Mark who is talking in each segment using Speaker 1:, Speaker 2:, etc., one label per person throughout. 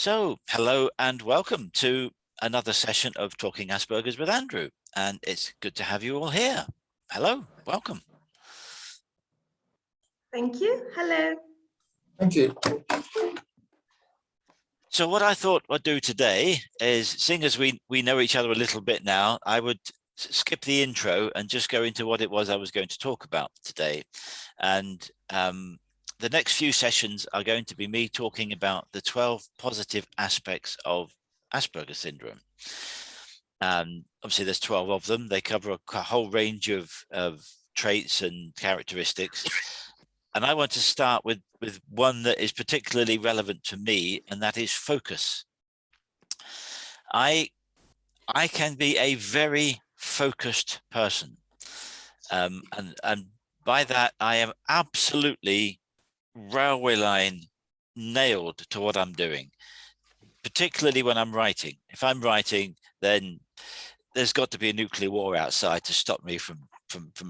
Speaker 1: So, hello and welcome to another session of Talking Asperger's with Andrew. And it's good to have you all here. Hello, welcome.
Speaker 2: Thank you. Hello.
Speaker 3: Thank you.
Speaker 1: So what I thought I'd do today is, seeing as we know each other a little bit now, I would skip the intro and just go into what it was I was going to talk about today. And the next few sessions are going to be me talking about the 12 positive aspects of Asperger syndrome. Obviously, there's 12 of them. They cover a whole range of traits and characteristics. And I want to start with one that is particularly relevant to me, and that is focus. I can be a very focused person. And by that, I am absolutely railway line nailed to what I'm doing, particularly when I'm writing. If I'm writing, then there's got to be a nuclear war outside to stop me from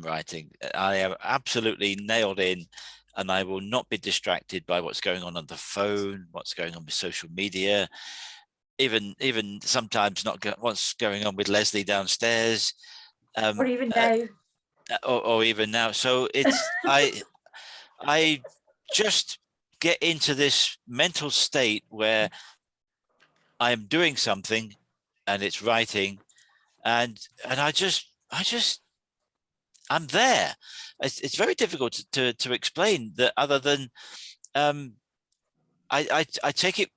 Speaker 1: writing. I am absolutely nailed in, and I will not be distracted by what's going on the phone, what's going on with social media, even sometimes not what's going on with Leslie downstairs,
Speaker 2: Or even now.
Speaker 1: or even now. So it's I just get into this mental state where I am doing something and it's writing, and I'm there. It's very difficult to explain that, other than I take it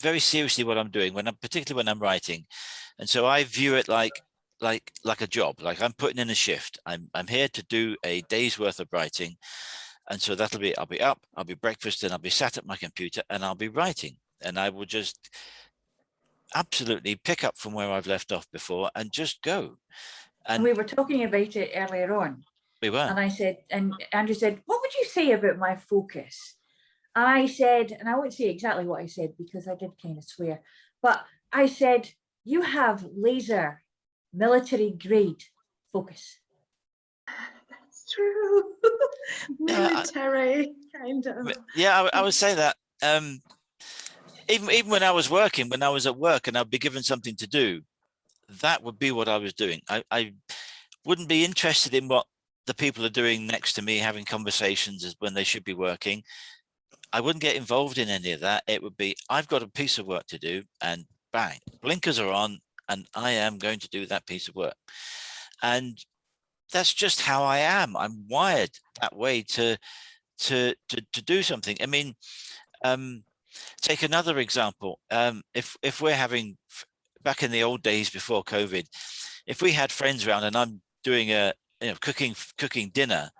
Speaker 1: very seriously what I'm doing, particularly when I'm writing, and so I view it like a job. Like I'm putting in a shift. I'm here to do a day's worth of writing, and so I'll be up, I'll be breakfast, and I'll be sat at my computer and I'll be writing, and I will just absolutely pick up from where I've left off before and just go.
Speaker 4: And we were talking about it earlier on.
Speaker 1: We were.
Speaker 4: And I said, and Andrew said, what would you say about my focus? And I said, and I won't say exactly what I said because I did kind of swear, but I said, you have laser military grade focus.
Speaker 2: That's true. Military, kind of.
Speaker 1: Yeah, I would say that. Even when I was working, when I was at work and I'd be given something to do, that would be what I was doing. I wouldn't be interested in what the people are doing next to me, having conversations when they should be working. I wouldn't get involved in any of that. It would be, I've got a piece of work to do, and bang, blinkers are on, and I am going to do that piece of work. And that's just how I am. I'm wired that way to do something. I mean, take another example. If we're having, back in the old days before COVID, if we had friends around and I'm doing cooking dinner,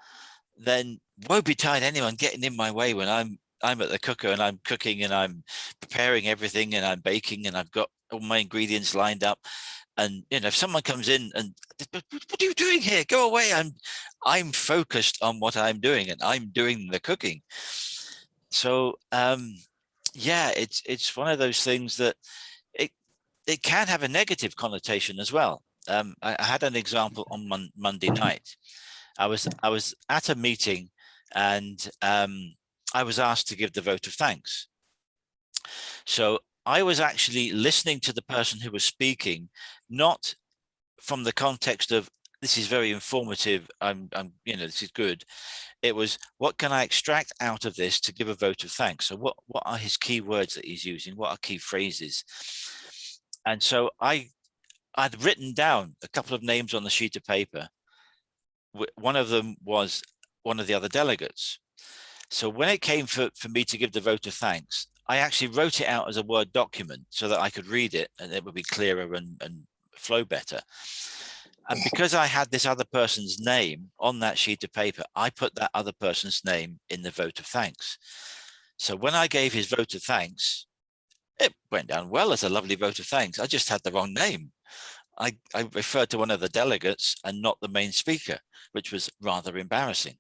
Speaker 1: then woe betide anyone getting in my way when I'm at the cooker and I'm cooking and I'm preparing everything and I'm baking and I've got all my ingredients lined up. And if someone comes in and, what are you doing here? Go away. I'm focused on what I'm doing, and I'm doing the cooking. So yeah, it's one of those things that it can have a negative connotation as well. I had an example on Monday night. I was at a meeting, and I was asked to give the vote of thanks. So I was actually listening to the person who was speaking, not from the context of, this is very informative, this is good. It was, what can I extract out of this to give a vote of thanks? So what are his key words that he's using? What are key phrases? And so I'd written down a couple of names on the sheet of paper. One of them was one of the other delegates. So when it came for me to give the vote of thanks, I actually wrote it out as a Word document so that I could read it and it would be clearer and flow better. And because I had this other person's name on that sheet of paper, I put that other person's name in the vote of thanks. So when I gave his vote of thanks, it went down well as a lovely vote of thanks. I just had the wrong name. I referred to one of the delegates and not the main speaker, which was rather embarrassing.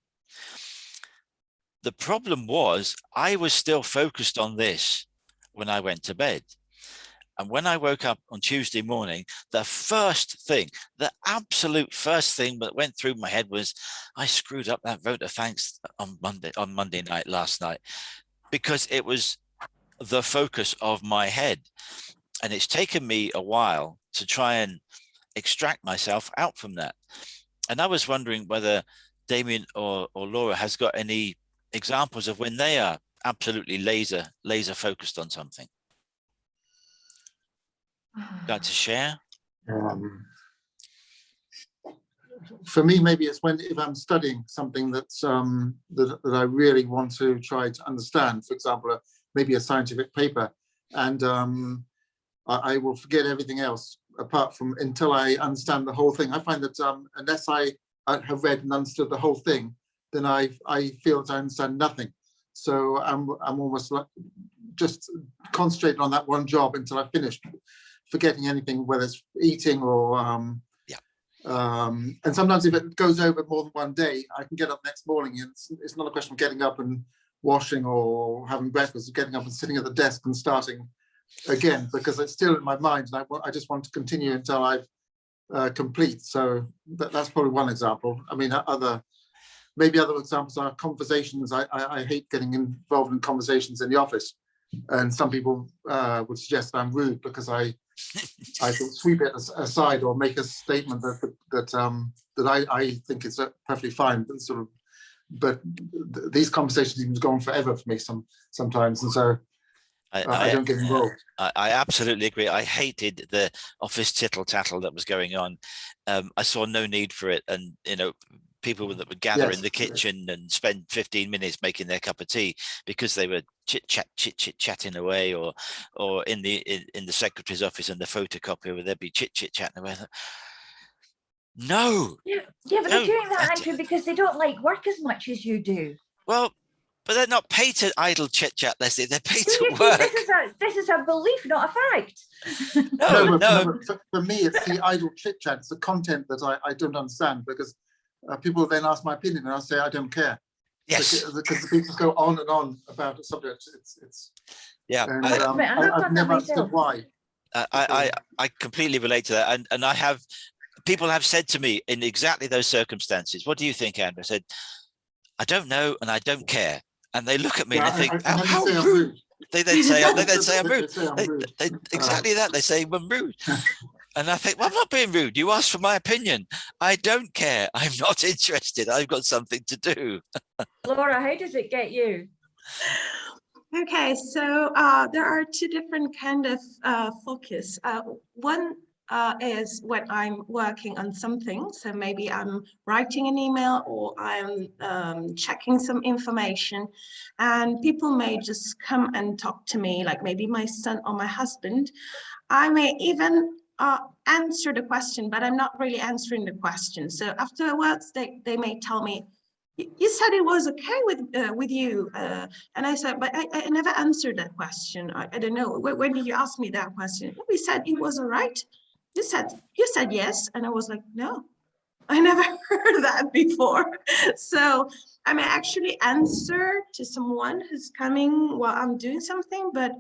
Speaker 1: The problem was, I was still focused on this when I went to bed. And when I woke up on Tuesday morning, the first thing, the absolute first thing that went through my head was, I screwed up that vote of thanks on Monday night last night, because it was the focus of my head. And it's taken me a while to try and extract myself out from that. And I was wondering whether Damien or Laura has got any examples of when they are absolutely laser focused on something. Got to share?
Speaker 3: For me, maybe it's if I'm studying something that's that I really want to try to understand. For example, maybe a scientific paper, and I will forget everything else apart from until I understand the whole thing. I find that unless I have read and understood the whole thing, then I feel that I understand nothing. So I'm almost like just concentrating on that one job until I finish, forgetting anything, whether it's eating or and sometimes if it goes over more than one day, I can get up next morning and it's not a question of getting up and washing or having breakfast, getting up and sitting at the desk and starting again, because it's still in my mind and I just want to continue until I've complete. So that's probably one example. I mean, maybe other examples are conversations. I hate getting involved in conversations in the office, and some people would suggest I'm rude because I sort of sweep it aside or make a statement that I think is perfectly fine, but these conversations even go on forever for me sometimes, and so I don't get involved.
Speaker 1: I absolutely agree. I hated the office tittle tattle that was going on. I saw no need for it, and people that would gather in the kitchen and spend 15 minutes making their cup of tea because they were chit chatting away, or in the secretary's office and the photocopier where they'd be chit chatting away. No.
Speaker 4: Yeah, but they're doing that, Andrew, because they don't like work as much as you do.
Speaker 1: Well, but they're not paid to idle chit chat, Leslie. They're paid to work.
Speaker 4: This is a belief, not a fact.
Speaker 1: No.
Speaker 3: For me, it's the idle chit chat. It's the content that I don't understand, because people then ask my opinion and I say I don't care.
Speaker 1: Yes,
Speaker 3: because the people go on and on about a subject. It's
Speaker 1: yeah.
Speaker 3: And, I've never understood why.
Speaker 1: I completely relate to that, and I have people have said to me in exactly those circumstances, "What do you think, Andrew?" I said, "I don't know, and I don't care." And they look at me and they think, "How rude!" They then say, "I'm rude." Exactly that. They say, "I'm rude." And I think, well, I'm not being rude. You asked for my opinion. I don't care. I'm not interested. I've got something to do.
Speaker 2: Laura, how does it get you?
Speaker 5: Okay, so there are two different kind of focus. One is when I'm working on something. So maybe I'm writing an email or I'm checking some information, and people may just come and talk to me, like maybe my son or my husband. I may even answer the question, but I'm not really answering the question. So afterwards, they may tell me, "You said it was okay with you," and I said, "But I never answered that question. I don't know. When did you ask me that question?" "We said it was all right. You said yes," and I was like, "No, I never heard that before." So I may actually answer to someone who's coming while I'm doing something, but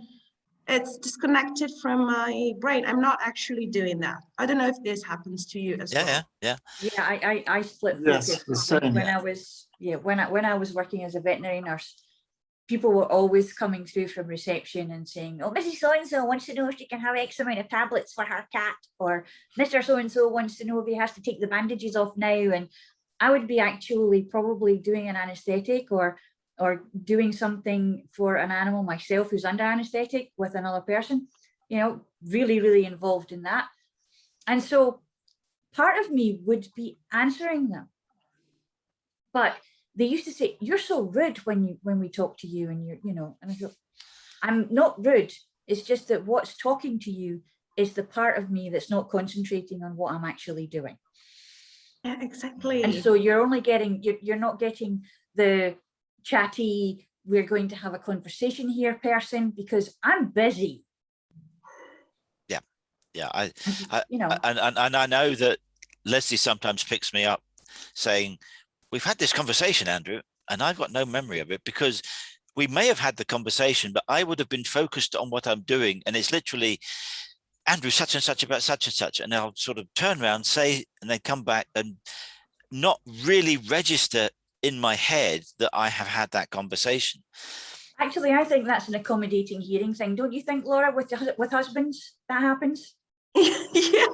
Speaker 5: it's disconnected from my brain. I'm not actually doing that. I don't know if this happens to you as well.
Speaker 1: Yeah.
Speaker 4: I split focus. When I was working as a veterinary nurse, people were always coming through from reception and saying, "Oh, Mrs. So-and-so wants to know if she can have X amount of tablets for her cat," or "Mr. So-and-so wants to know if he has to take the bandages off now." And I would be actually probably doing an anesthetic or doing something for an animal myself who's under anesthetic with another person, really, really involved in that. And so part of me would be answering them. But they used to say, "You're so rude when we talk to you," and and I go, "I'm not rude. It's just that what's talking to you is the part of me that's not concentrating on what I'm actually doing."
Speaker 5: Yeah, exactly.
Speaker 4: And so you're only getting, you're not getting the chatty, "We're going to have a conversation here" person, because I'm busy.
Speaker 1: Yeah. I know that Leslie sometimes picks me up saying, "We've had this conversation, Andrew," and I've got no memory of it, because we may have had the conversation, but I would have been focused on what I'm doing, and it's literally, "Andrew, such and such about such and such," and I'll sort of turn around, say, and then come back and not really register in my head that I have had that conversation.
Speaker 4: Actually, I think that's an accommodating hearing thing. Don't you think, Laura, with husbands, that happens?
Speaker 5: Yeah,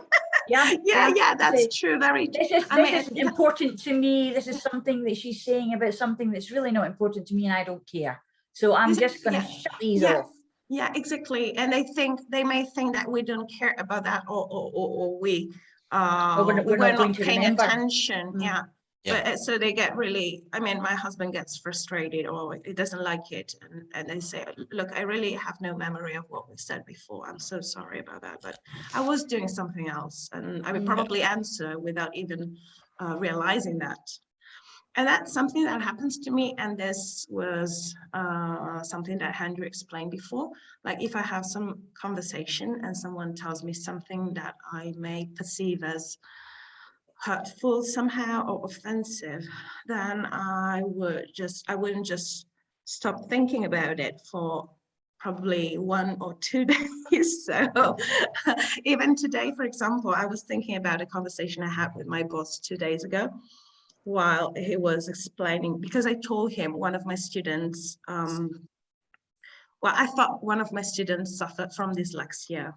Speaker 4: Yeah.
Speaker 5: that's true. Very true.
Speaker 4: This
Speaker 5: I mean,
Speaker 4: is important to me. This is something that she's saying about something that's really not important to me, and I don't care. So I'm just going to shut these off.
Speaker 5: Yeah, exactly. And they may think that we don't care about that, or we
Speaker 4: we're not going to
Speaker 5: paying
Speaker 4: remember.
Speaker 5: attention.
Speaker 4: Mm.
Speaker 5: But so they get really, I mean, my husband gets frustrated or he doesn't like it. And they say, look, I really have no memory of what we said before. I'm so sorry about that. But I was doing something else. And I would probably answer without even realizing that. And that's something that happens to me. And this was something that Andrew explained before. Like if I have some conversation and someone tells me something that I may perceive as hurtful somehow or offensive, then I wouldn't just stop thinking about it for probably 1 or 2 days. So even today, for example, I was thinking about a conversation I had with my boss 2 days ago while he was explaining, because I told him one of my students, I thought one of my students suffered from dyslexia.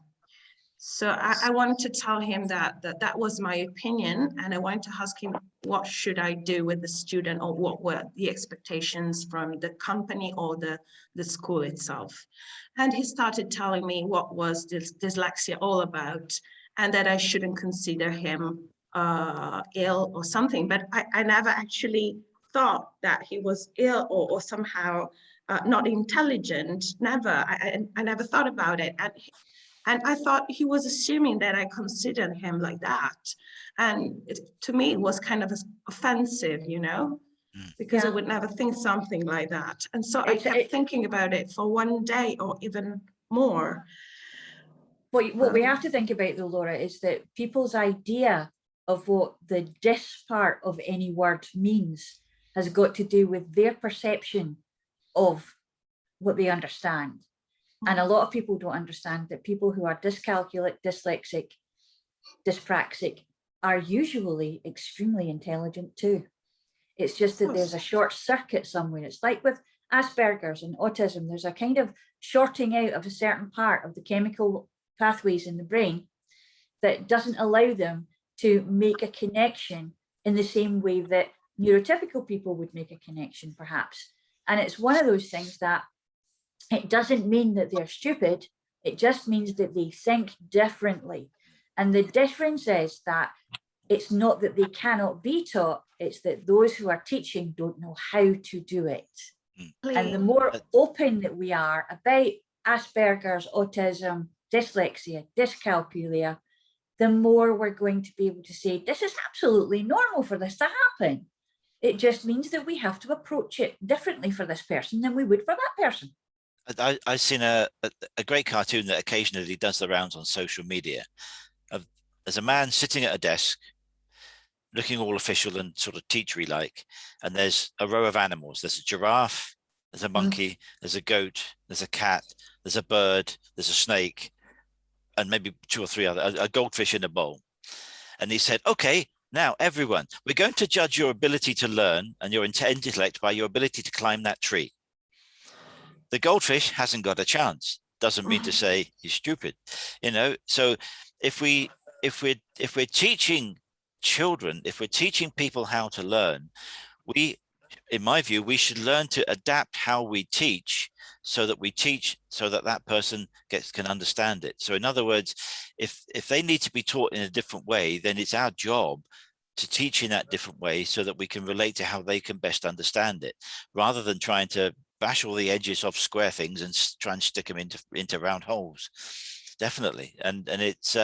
Speaker 5: So I wanted to tell him that was my opinion, and I wanted to ask him what should I do with the student, or what were the expectations from the company or the school itself. And he started telling me what was dyslexia all about, and that I shouldn't consider him ill or something. But I never actually thought that he was ill or somehow not intelligent. Never. I never thought about it. And I thought he was assuming that I considered him like that. And to me, it was kind of offensive, because I would never think something like that. And so I kept thinking about it for 1 day or even more.
Speaker 4: What we have to think about though, Laura, is that people's idea of what the dis part of any word means has got to do with their perception of what they understand. And a lot of people don't understand that people who are dyscalculic, dyslexic, dyspraxic are usually extremely intelligent too. It's just that there's a short circuit somewhere. It's like with Asperger's and autism, there's a kind of shorting out of a certain part of the chemical pathways in the brain that doesn't allow them to make a connection in the same way that neurotypical people would make a connection, perhaps. And it's one of those things that it doesn't mean that they're stupid. It just means that they think differently. And the difference is that it's not that they cannot be taught, it's that those who are teaching don't know how to do it. And the more open that we are about Asperger's, autism, dyslexia, dyscalculia, the more we're going to be able to say, this is absolutely normal for this to happen. It just means that we have to approach it differently for this person than we would for that person.
Speaker 1: I've seen a great cartoon that occasionally does the rounds on social media. There's a man sitting at a desk, looking all official and sort of teachery like, and there's a row of animals. There's a giraffe, there's a monkey, there's a goat, there's a cat, there's a bird, there's a snake, and maybe 2 or 3 other, a goldfish in a bowl. And he said, okay, now everyone, we're going to judge your ability to learn and your intellect by your ability to climb that tree. The goldfish hasn't got a chance. Doesn't mean to say he's stupid, So if we're teaching children, if we're teaching people how to learn, in my view, we should learn to adapt how we teach so that we teach so that that person can understand it. So in other words, if they need to be taught in a different way, then it's our job to teach in that different way so that we can relate to how they can best understand it, rather than trying to bash all the edges off square things and try and stick them into round holes. Definitely. And it's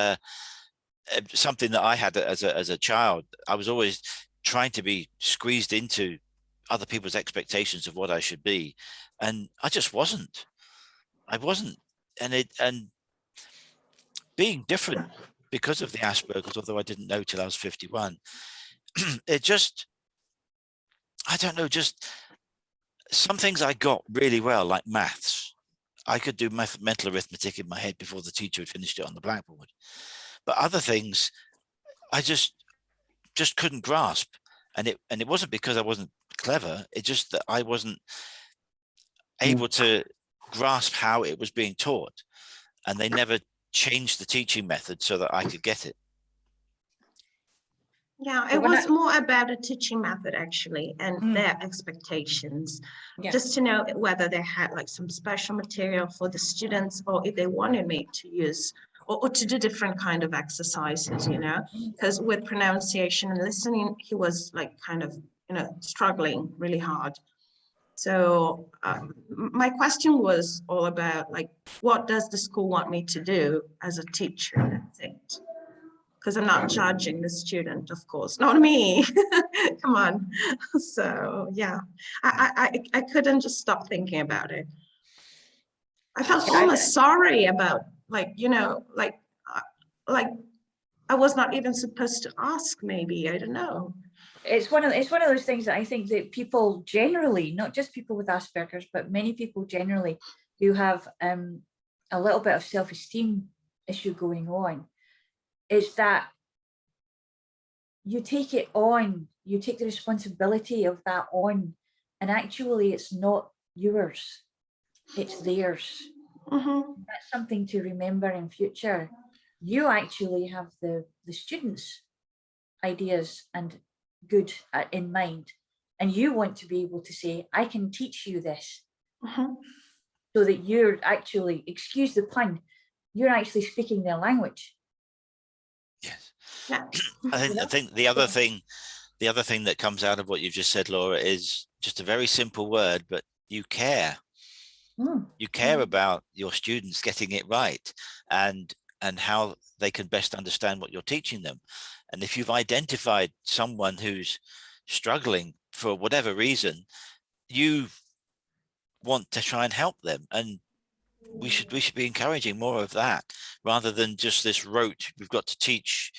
Speaker 1: something that I had as a child. I was always trying to be squeezed into other people's expectations of what I should be, and I just wasn't. I wasn't. And being different because of the Asperger's, although I didn't know till I was 51, it just, I don't know, just some things I got really well, like maths. I could do mental arithmetic in my head before the teacher had finished it on the blackboard. But other things, I just couldn't grasp. And it wasn't because I wasn't clever. It's just that I wasn't able to grasp how it was being taught, and they never changed the teaching method so that I could get it.
Speaker 5: Yeah,
Speaker 4: So
Speaker 5: it
Speaker 4: when
Speaker 5: was
Speaker 4: I-
Speaker 5: more about a teaching method actually, and
Speaker 4: Mm.
Speaker 5: their expectations.
Speaker 4: Yeah.
Speaker 5: Just to know whether they had like some special material for the students, or if they wanted me to use or to do different kind of exercises, you know, because with pronunciation and listening, he was like kind of, you know, struggling really hard. So my question was all about like, what does the school want me to do as a teacher? That's it. Because I'm not judging the student, of course, not me. Come on. So yeah, I couldn't just stop thinking about it. I felt
Speaker 4: Yeah,
Speaker 5: almost sorry about like, you know, like I was not even supposed to ask, maybe, I don't know.
Speaker 4: it's one of those things that I think that people generally, not just people with Asperger's, but many people generally who have a little bit of self-esteem issue going on, is that you take it on, you take the responsibility of that on, and actually it's not yours, it's theirs.
Speaker 5: Mhm.
Speaker 4: That's something to remember in future. You actually have the students' ideas and good in mind, and you want to be able to say, I can teach you this,
Speaker 5: Mhm.
Speaker 4: so that you're actually, excuse the pun, you're actually speaking their language.
Speaker 1: Yes.
Speaker 5: Yeah.
Speaker 1: I think the other thing that comes out of what you've just said, Laura, is just a very simple word, but you care.
Speaker 4: Mm.
Speaker 1: You care about your students getting it right, and how they can best understand what you're teaching them. And if you've identified someone who's struggling for whatever reason, you want to try and help them. And we should be encouraging more of that, rather than just this rote, we've got to teach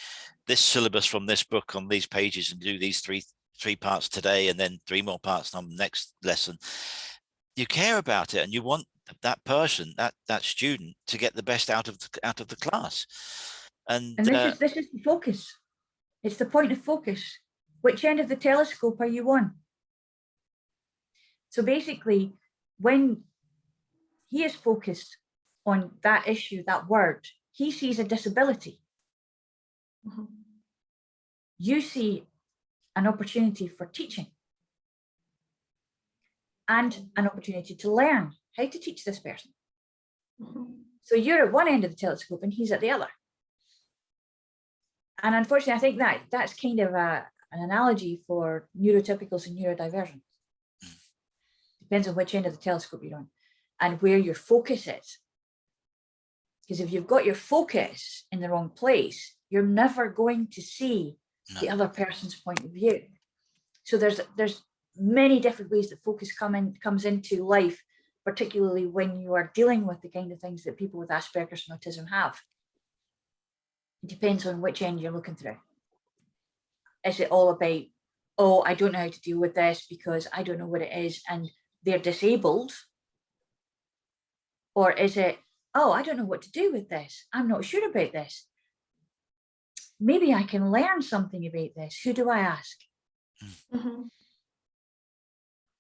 Speaker 1: this syllabus from this book on these pages and do these three parts today and then 3 more parts on the next lesson. You care about it, and you want that person, that student, to get the best out of the class. And
Speaker 4: this is the focus. It's the point of focus. Which end of the telescope are you on? So basically, when he is focused on that issue, that word, he sees a disability.
Speaker 5: Mhm.
Speaker 4: You see an opportunity for teaching and an opportunity to learn how to teach this person.
Speaker 5: Mhm.
Speaker 4: So you're at one end of the telescope and he's at the other. And unfortunately, I think that's kind of an analogy for neurotypicals and neurodivergent. Depends on which end of the telescope you're on and where your focus is. Because if you've got your focus in the wrong place, you're never going to see the other person's point of view. So there's many different ways that focus comes into life, particularly when you are dealing with the kind of things that people with Asperger's and autism have. It depends on which end you're looking through. Is it all about, oh, I don't know how to deal with this because I don't know what it is and they're disabled? Or is it, oh, I don't know what to do with this. I'm not sure about this. Maybe I can learn something about this. Who do I ask?
Speaker 5: Mhm.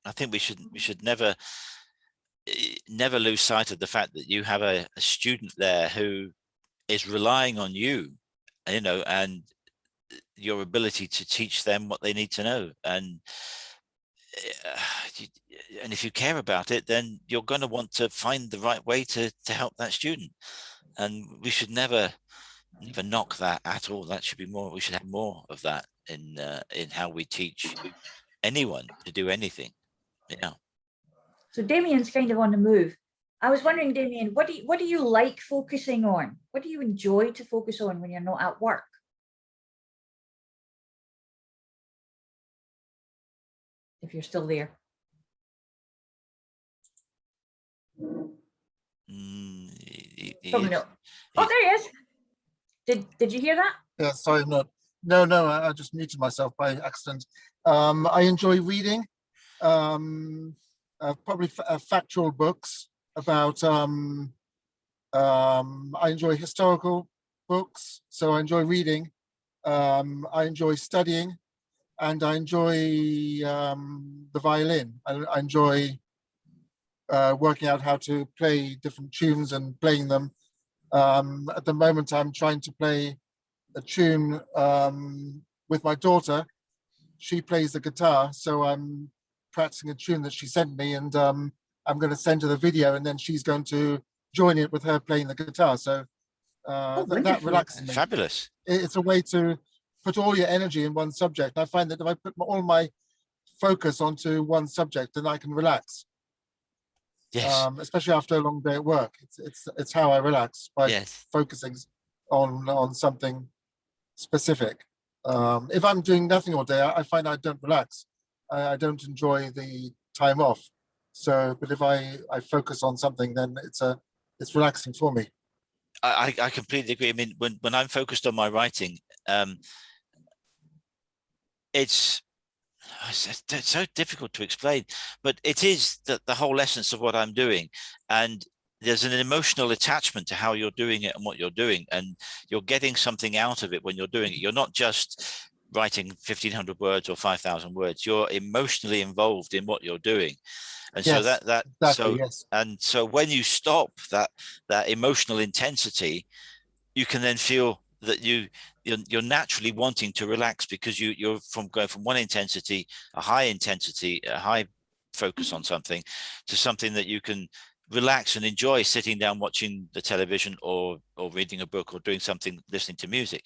Speaker 1: I think we should never lose sight of the fact that you have a student there who is relying on you, and your ability to teach them what they need to know. And if you care about it, then you're going to want to find the right way to help that student. And we should never knock that at all. That should be more. We should have more of that in how we teach anyone to do anything. Yeah.
Speaker 4: So Damien's kind of on the move. I was wondering, Damien, what do you like focusing on? What do you enjoy to focus on when you're not at work? If you're still there. Probably not. Oh, there he is. Did you hear that?
Speaker 3: Yeah, sorry, I'm not. No, I just muted myself by accident. I enjoy reading, probably factual books about. I enjoy historical books, so I enjoy reading. I enjoy studying, and I enjoy the violin. I enjoy working out how to play different tunes and playing them. At the moment, I'm trying to play a tune with my daughter. She plays the guitar, so I'm practicing a tune that she sent me, and I'm going to send her the video, and then she's going to join it with her playing the guitar. So that
Speaker 4: wonderful.
Speaker 3: relaxes me.
Speaker 1: Fabulous.
Speaker 3: It's a way to put all your energy in one subject. I find that if I put all my focus onto one subject, then I can relax.
Speaker 1: Yes.
Speaker 3: Especially after a long day at work. It's how I relax, by
Speaker 1: Yes.
Speaker 3: focusing on something specific. If I'm doing nothing all day, I find I don't relax. I don't enjoy the time off. So, but if I focus on something, then it's relaxing for me.
Speaker 1: I completely agree. I mean, when I'm focused on my writing, it's so difficult to explain, but it is the whole essence of what I'm doing. And there's an emotional attachment to how you're doing it and what you're doing, and you're getting something out of it when you're doing it. You're not just writing 1,500 words or 5,000 words. You're emotionally involved in what you're doing. And
Speaker 3: Yes,
Speaker 1: so
Speaker 3: exactly, yes.
Speaker 1: and so when you stop that emotional intensity, you can then feel that you're naturally wanting to relax, because you're going from one intensity, a high focus on something, to something that you can relax and enjoy, sitting down watching the television or reading a book or doing something, listening to music.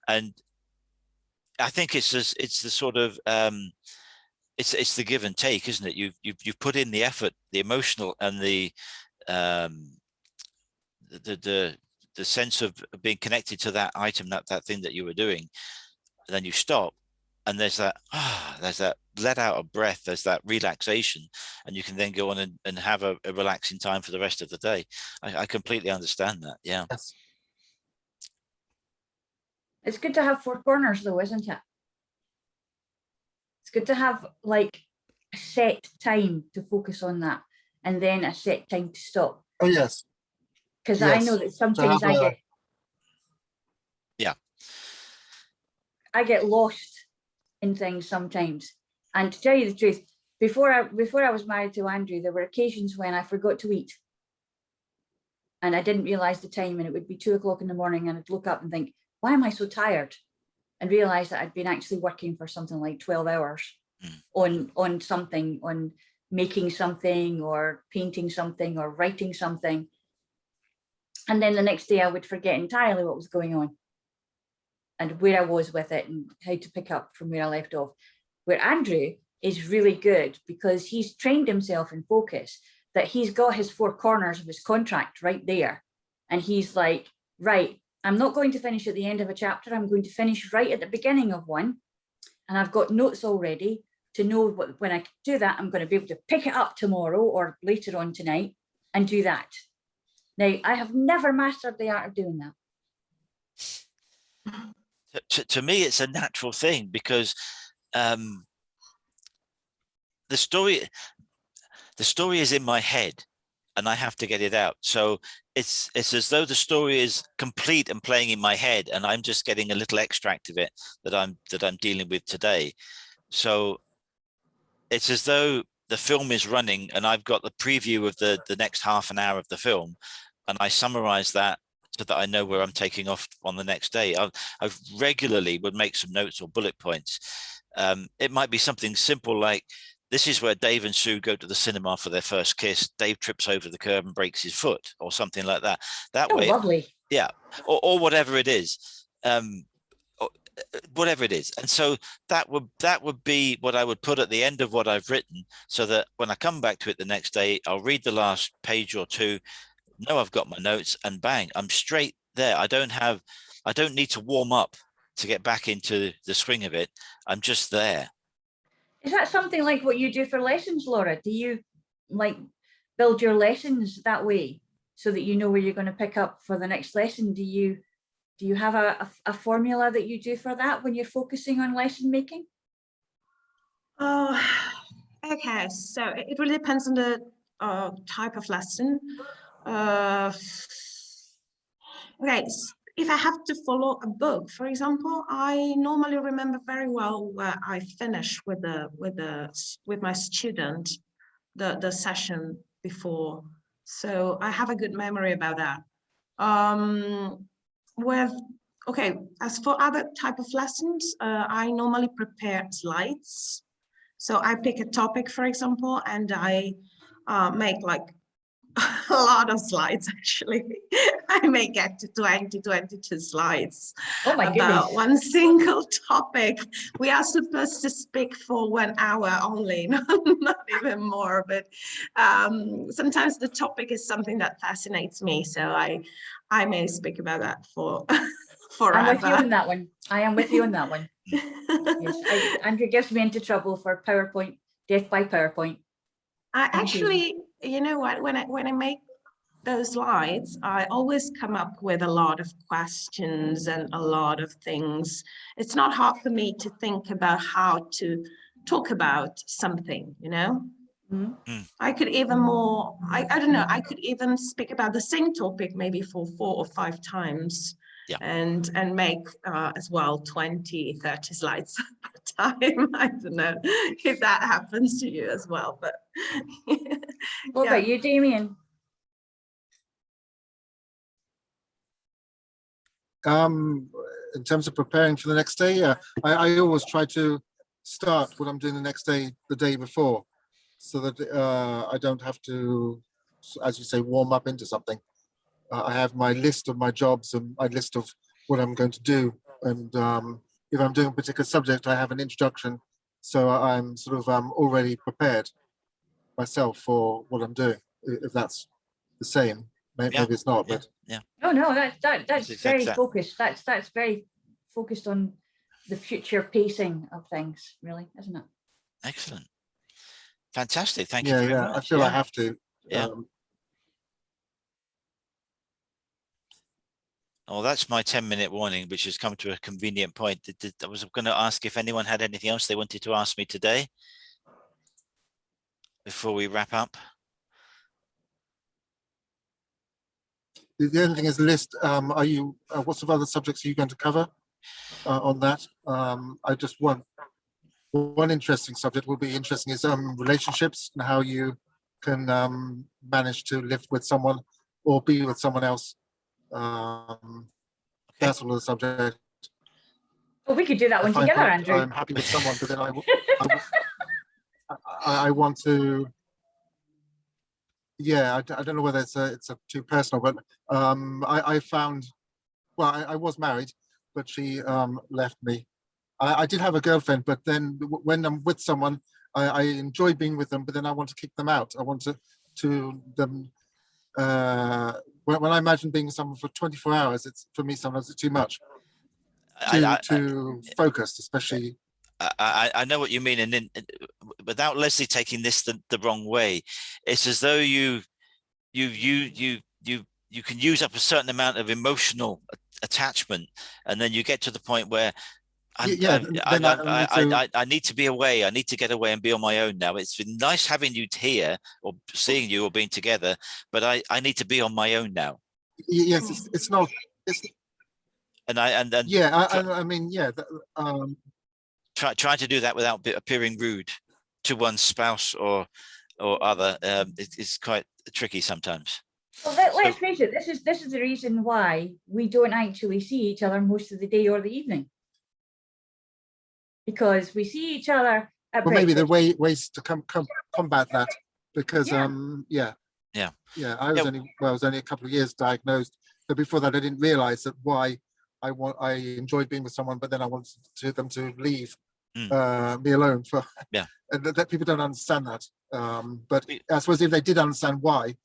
Speaker 1: And I think it's the sort of it's the give and take, isn't it? You've put in the effort, the emotional, and the sense of being connected to that item, that thing that you were doing. And then you stop, and there's that let out of breath, there's that relaxation, and you can then go on and have a relaxing time for the rest of the day. I completely understand that. Yeah.
Speaker 3: Yes.
Speaker 4: It's good to have four corners though, isn't it? It's good to have like a set time to focus on that, and then a set time to stop.
Speaker 3: Oh, yes.
Speaker 4: Because I know that sometimes I get lost in things sometimes. And to tell you the truth, before I was married to Andrew, there were occasions when I forgot to eat, and I didn't realize the time, and it would be 2 o'clock in the morning, and I'd look up and think, why am I so tired? And realize that I'd been actually working for something like 12 hours on something, on making something or painting something or writing something. And then the next day I would forget entirely what was going on and where I was with it and how to pick up from where I left off. Where Andrew is really good, because he's trained himself in focus, that he's got his four corners of his contract right there. And he's like, right, I'm not going to finish at the end of a chapter. I'm going to finish right at the beginning of one. And I've got notes already to know when I do that, I'm going to be able to pick it up tomorrow or later on tonight and do that. Now, I have never mastered the art of doing that.
Speaker 1: To me, it's a natural thing, because the story is in my head, and I have to get it out. So it's as though the story is complete and playing in my head, and I'm just getting a little extract of it that I'm dealing with today. So it's as though the film is running, and I've got the preview of the next half an hour of the film, and I summarize that so that I know where I'm taking off on the next day. I regularly would make some notes or bullet points. It might be something simple like, this is where Dave and Sue go to the cinema for their first kiss. Dave trips over the curb and breaks his foot, or something like that. That way,
Speaker 4: lovely.
Speaker 1: Yeah, or whatever it is, whatever it is. And so that would be what I would put at the end of what I've written, so that when I come back to it the next day, I'll read the last page or two, know I've got my notes, and bang, I'm straight there. I don't need to warm up to get back into the swing of it. I'm just there.
Speaker 4: Is that something like what you do for lessons, Laura? Do you like build your lessons that way so that you know where you're going to pick up for the next lesson? Do you have a formula that you do for that when you're focusing on lesson making?
Speaker 5: Oh, okay. So it really depends on the type of lesson. Okay, if I have to follow a book, for example, I normally remember very well where I finish with my student the session before. So I have a good memory about that. Okay, as for other type of lessons, I normally prepare slides. So I pick a topic, for example, and I make like a lot of slides, actually. I may get to 22 slides
Speaker 4: Oh my
Speaker 5: about
Speaker 4: goodness.
Speaker 5: one single topic. We are supposed to speak for 1 hour only, not even more, but sometimes the topic is something that fascinates me. So I may speak about that for
Speaker 4: I'm with you
Speaker 5: forever.
Speaker 4: on that one. I am with you on that one. Yes, Andrew gets me into trouble for PowerPoint, death by PowerPoint.
Speaker 5: I actually, you know what, when I make those slides, I always come up with a lot of questions and a lot of things. It's not hard for me to think about how to talk about something, you know? I could even I don't know, I could even speak about the same topic maybe for 4 or 5 times.
Speaker 1: Yeah.
Speaker 5: And make as well 20, 30 slides per time. I don't know if that happens to you as well, but
Speaker 4: What
Speaker 5: yeah.
Speaker 4: about you, Damien?
Speaker 3: In terms of preparing for the next day, I always try to start what I'm doing the next day, the day before, so that I don't have to, as you say, warm up into something. I have my list of my jobs and my list of what I'm going to do. And if I'm doing a particular subject, I have an introduction. So I'm sort of already prepared myself for what I'm doing, if that's the same. Maybe it's not, but
Speaker 1: Yeah.
Speaker 4: Oh no, that's
Speaker 1: It's
Speaker 4: very
Speaker 1: exact-
Speaker 4: focused. That's very focused on the future pacing of things, really, isn't it?
Speaker 1: Excellent. Fantastic. Thank you
Speaker 3: yeah,
Speaker 1: very
Speaker 3: yeah,
Speaker 1: much.
Speaker 3: I feel I have to.
Speaker 1: Yeah. Oh, that's my 10-minute warning, which has come to a convenient point. I was going to ask if anyone had anything else they wanted to ask me today before we wrap up.
Speaker 3: The only thing is the list. Are you? What sort of other subjects are you going to cover on that? I just want one interesting subject will be interesting is relationships and how you can manage to live with someone or be with someone else. That's one of the subject.
Speaker 4: Well, we could do that one together, Andrew.
Speaker 3: I'm happy with someone, but then I want to. Yeah, I don't know whether it's a too personal, but I found, well, I was married, but she left me. I did have a girlfriend, but then when I'm with someone, I enjoy being with them, but then I want to kick them out. I want to them. When I imagine being with someone for 24 hours, it's for me sometimes it's too much. Too focused, especially.
Speaker 1: I know what you mean, and then without Leslie taking this the wrong way, it's as though you can use up a certain amount of emotional attachment, and then you get to the point where I need to be away. I need to get away and be on my own now. It's been nice having you here or seeing you or being together, but I need to be on my own now.
Speaker 3: Yes, it's not. I mean, yeah.
Speaker 1: Trying to do that without appearing rude to one's spouse or other it's quite tricky sometimes.
Speaker 4: Well, let's face it. This is the reason why we don't actually see each other most of the day or the evening, because we see each other at
Speaker 3: well, maybe
Speaker 4: breakfast.
Speaker 3: the ways to combat that, because I was only a couple of years diagnosed, but before that I didn't realize that why I enjoyed being with someone, but then I wanted them to leave me alone for and that people don't understand that. But I suppose if they did understand why,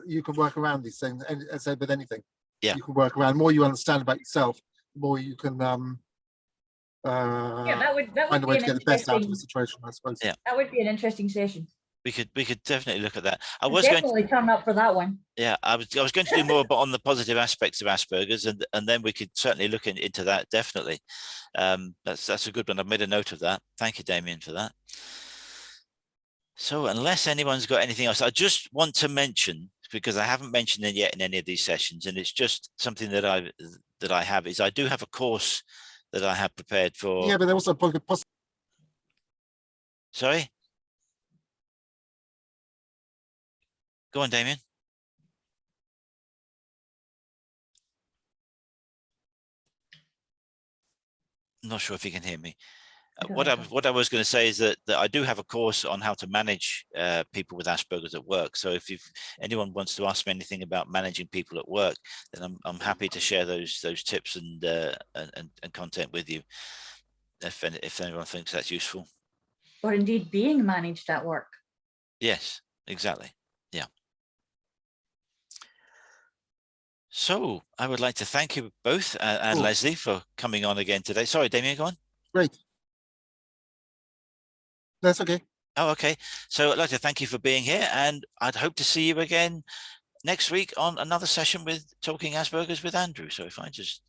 Speaker 3: you can work around these things, and as I said with anything, you can work around. The more you understand about yourself, the more you can
Speaker 4: that would
Speaker 3: find a way
Speaker 4: be
Speaker 3: to
Speaker 4: an
Speaker 3: get the best out of
Speaker 4: interesting.
Speaker 3: the situation, I suppose.
Speaker 1: Yeah,
Speaker 4: that would be an interesting session.
Speaker 1: We could definitely look at that. I
Speaker 4: I'd
Speaker 1: was
Speaker 4: definitely turn up for that one.
Speaker 1: Yeah, I was going to do more, but on the positive aspects of Asperger's, and then we could certainly look into that. Definitely, that's a good one. I've made a note of that. Thank you, Damien, for that. So, unless anyone's got anything else, I just want to mention, because I haven't mentioned it yet in any of these sessions, and it's just something that I have is I do have a course that I have prepared for.
Speaker 3: Yeah, but there was a
Speaker 1: Sorry. Go on, Damien. I'm not sure if you can hear me.
Speaker 4: don't
Speaker 1: What
Speaker 4: think so.
Speaker 1: what I was going to say is that I do have a course on how to manage people with Asperger's at work. So if anyone wants to ask me anything about managing people at work, then I'm happy to share those tips and content with you if anyone thinks that's useful.
Speaker 4: Or indeed being managed at work.
Speaker 1: Yes, exactly. Yeah. So I would like to thank you both and
Speaker 3: Cool.
Speaker 1: Leslie for coming on again today. Sorry, Damien, go on.
Speaker 3: Great. That's okay.
Speaker 1: Oh, okay. So I'd like to thank you for being here, and I'd hope to see you again next week on another session with Talking Asperger's with Andrew. So if I just